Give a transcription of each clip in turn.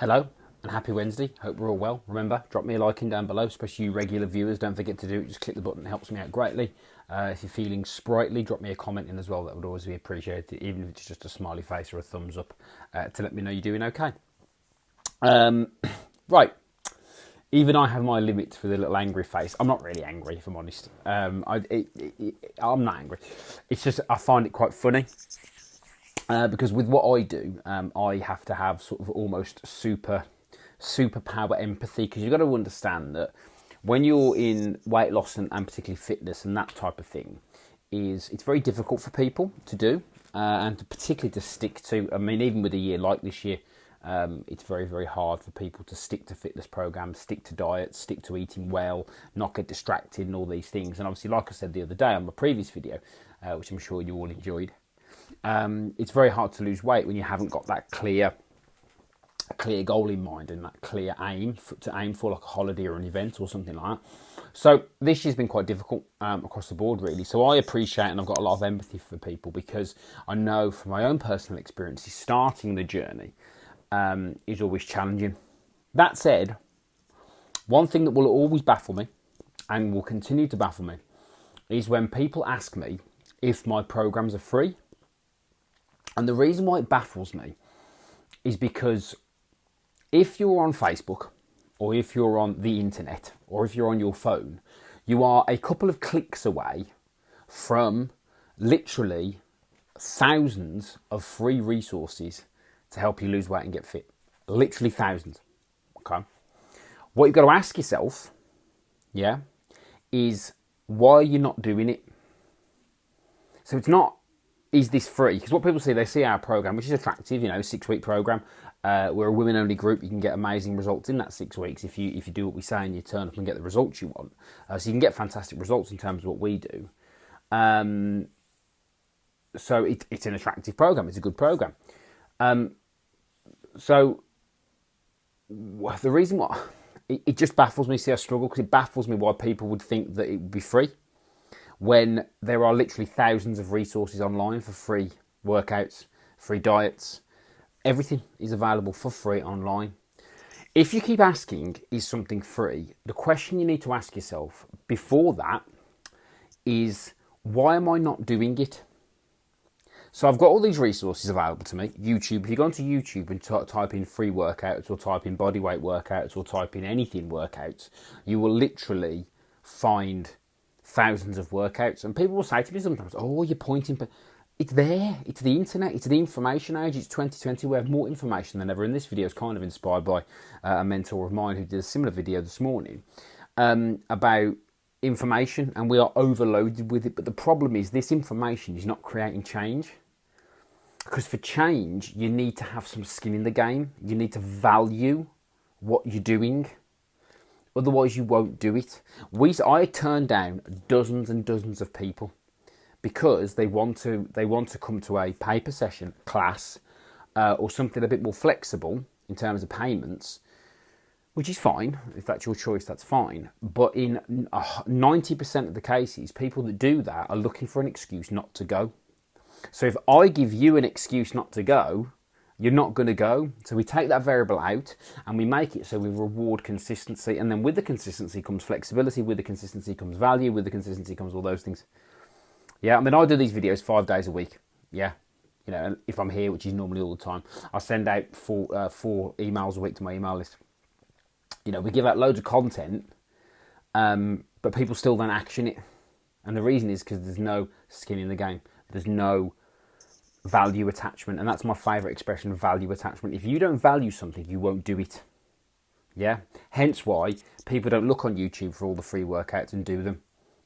Hello and happy Wednesday. Hope we're all well. Remember, drop me a like in down below, especially you regular viewers. Don't forget to do it. Just click the button. It helps me out greatly. If you're feeling sprightly, drop me a comment in as well. That would always be appreciated, even if it's just a smiley face or a thumbs up to let me know you're doing okay. Right. Even I have my limits with a little angry face. I'm not really angry, if I'm honest. I'm not angry. It's just I find it quite funny. Because with what I do, I have to have sort of almost superpower empathy, because you've got to understand that when you're in weight loss and particularly fitness and that type of thing, it's very difficult for people to do and particularly to stick to. I mean, even with a year like this year, it's very, very hard for people to stick to fitness programs, stick to diets, stick to eating well, not get distracted and all these things. And obviously, like I said the other day on my previous video, which I'm sure you all enjoyed, it's very hard to lose weight when you haven't got that clear goal in mind and that clear aim to aim for, like a holiday or an event or something like that. So this year's been quite difficult across the board, really. So I appreciate and I've got a lot of empathy for people, because I know from my own personal experiences, starting the journey is always challenging. That said, one thing that will always baffle me and will continue to baffle me is when people ask me if my programs are free. And the reason why it baffles me is because if you're on Facebook, or if you're on the internet, or if you're on your phone, you are a couple of clicks away from literally thousands of free resources to help you lose weight and get fit. Literally thousands. Okay. What you've got to ask yourself, is why are you not doing it? So it's not, is this free? Because what people see, they see our program, which is attractive, 6-week program. We're a women-only group. You can get amazing results in that 6 weeks if you do what we say and you turn up and get the results you want. So you can get fantastic results in terms of what we do. So it's an attractive program. It's a good program. So the reason why it just baffles me, see, I struggle, because it baffles me why people would think that it would be free, when there are literally thousands of resources online for free workouts, free diets. Everything is available for free online. If you keep asking, is something free? The question you need to ask yourself before that is, why am I not doing it? So I've got all these resources available to me. YouTube, if you go onto YouTube and type in free workouts, or type in bodyweight workouts, or type in anything workouts, you will literally find thousands of workouts. And people will say to me sometimes, oh, you're pointing, but it's there. It's the internet. It's the information age. It's 2020. We have more information than ever. And this video is kind of inspired by a mentor of mine who did a similar video this morning about information, and we are overloaded with it. But the problem is, this information is not creating change. Because for change, you need to have some skin in the game. You need to value what you're doing. Otherwise, you won't do it. I turn down dozens and dozens of people because they want to come to a paper session, class, or something a bit more flexible in terms of payments, which is fine. If that's your choice, that's fine. But in 90% of the cases, people that do that are looking for an excuse not to go. So if I give you an excuse not to go, you're not going to go. So we take that variable out and we make it so we reward consistency. And then with the consistency comes flexibility. With the consistency comes value. With the consistency comes all those things. Yeah, I mean, I do these videos 5 days a week. Yeah, if I'm here, which is normally all the time, I send out four emails a week to my email list. We give out loads of content, but people still don't action it. And the reason is because there's no skin in the game. There's no value attachment. And that's my favourite expression, value attachment. If you don't value something, you won't do it. Yeah? Hence why people don't look on YouTube for all the free workouts and do them.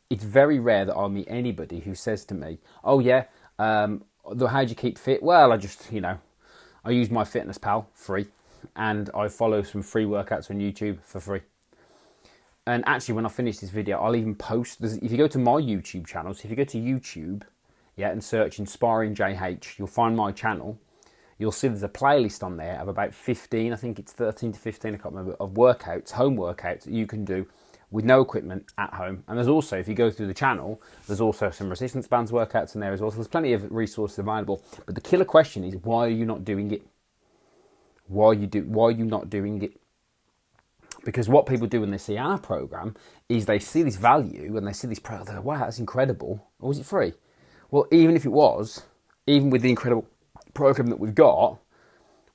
It's very rare that I'll meet anybody who says to me, oh yeah, how do you keep fit? Well, I just, I use my Fitness Pal free, and I follow some free workouts on YouTube for free. And actually, when I finish this video, I'll even post, if you go to my YouTube channel, so if you go to YouTube, and search Inspiring JH, you'll find my channel. You'll see there's a playlist on there of about 15, I think it's 13 to 15, I can't remember, of workouts, home workouts that you can do with no equipment at home. And there's also, if you go through the channel, there's also some resistance bands workouts in there as well. So there's plenty of resources available. But the killer question is, why are you not doing it? Why are you not doing it? Because what people do when they see our program is they see this value and they see this product. They're like, wow, that's incredible. Or was it free? Well, even if it was, even with the incredible program that we've got,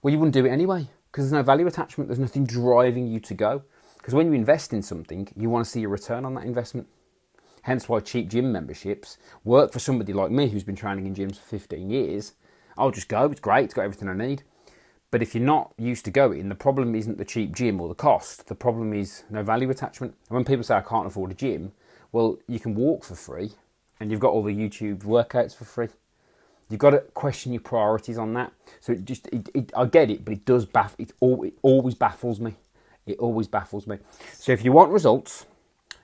well, you wouldn't do it anyway because there's no value attachment. There's nothing driving you to go. Because when you invest in something, you want to see a return on that investment. Hence why cheap gym memberships work for somebody like me who's been training in gyms for 15 years. I'll just go, it's great, it's got everything I need. But if you're not used to going, the problem isn't the cheap gym or the cost. The problem is no value attachment. And when people say, I can't afford a gym, well, you can walk for free and you've got all the YouTube workouts for free. You've got to question your priorities on that. So I get it, but it always baffles me. It always baffles me. So if you want results,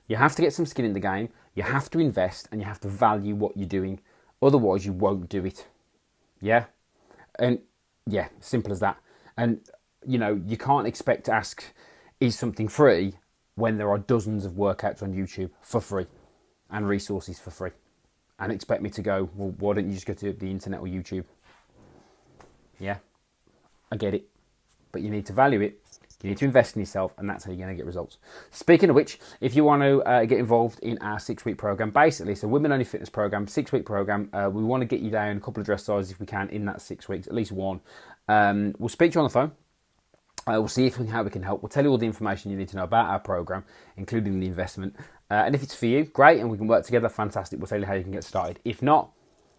you have to get some skin in the game, you have to invest, and you have to value what you're doing. Otherwise, you won't do it. Yeah? And yeah, simple as that. And, you can't expect to ask, is something free, when there are dozens of workouts on YouTube for free and resources for free. And expect me to go, well, why don't you just go to the internet or YouTube? Yeah, I get it. But you need to value it. You need to invest in yourself, and that's how you're going to get results. Speaking of which, if you want to get involved in our 6-week program, basically, it's a women-only fitness program, 6-week program. We want to get you down a couple of dress sizes if we can in that 6 weeks, at least one. We'll speak to you on the phone. We'll see how we can help. We'll tell you all the information you need to know about our program, including the investment. And if it's for you, great, and we can work together, fantastic. We'll tell you how you can get started. If not,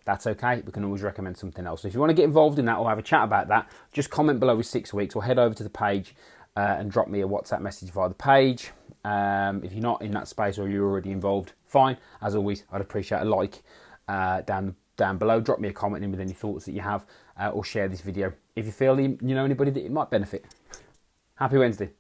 that's okay. We can always recommend something else. So if you want to get involved in that or have a chat about that, just comment below with 6 weeks or head over to the page and drop me a WhatsApp message via the page. If you're not in that space or you're already involved, fine. As always, I'd appreciate a like down below. Drop me a comment in with any thoughts that you have or share this video if you feel you know anybody that it might benefit. Happy Wednesday.